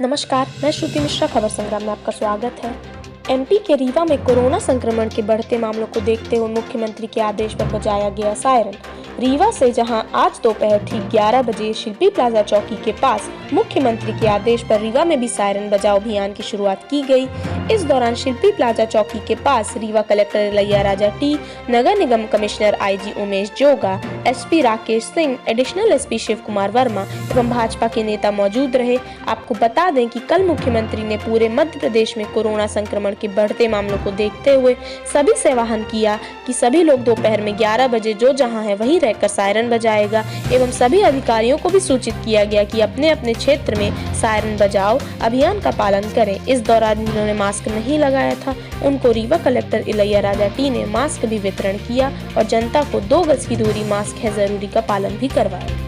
नमस्कार, मैं श्रुति मिश्रा खबर संग्राम में आपका स्वागत है। एमपी के रीवा में कोरोना संक्रमण के बढ़ते मामलों को देखते हुए मुख्यमंत्री के आदेश पर बजाया गया सायरन। रीवा से जहां आज दोपहर ठीक 11 बजे शिल्पी प्लाजा चौकी के पास मुख्यमंत्री के आदेश पर रीवा में भी सायरन बजाओ अभियान की शुरुआत की गई। इस दौरान शिल्पी प्लाजा चौकी के पास रीवा कलेक्टर इलैया राजा टी, नगर निगम commissioner IG Umesh Joga, SP Rakesh Singh, additional SP Shiv Kumar Verma एवं भाजपा के नेता मौजूद रहे। आपको बता दें कि कल मुख्यमंत्री ने पूरे मध्य प्रदेश में कोरोना संक्रमण के बढ़ते मामलों को देखते हुए सभी से आह्वान किया कि सभी लोग दोपहर में 11 बजे जो जहां है वहीं रहकर सायरन बजाएगा एवं सभी अधिकारियों को भी सूचित किया गया कि अपने अपने क्षेत्र में सायरन बजाओ अभियान का पालन करें। इस दौरान जिन्होंने मास्क नहीं लगाया था उनको रीवा कलेक्टर इलैया राजा टी ने मास्क भी वितरण किया और जनता को 2 गज की दूरी, मास्क है जरूरी का पालन भी करवाया।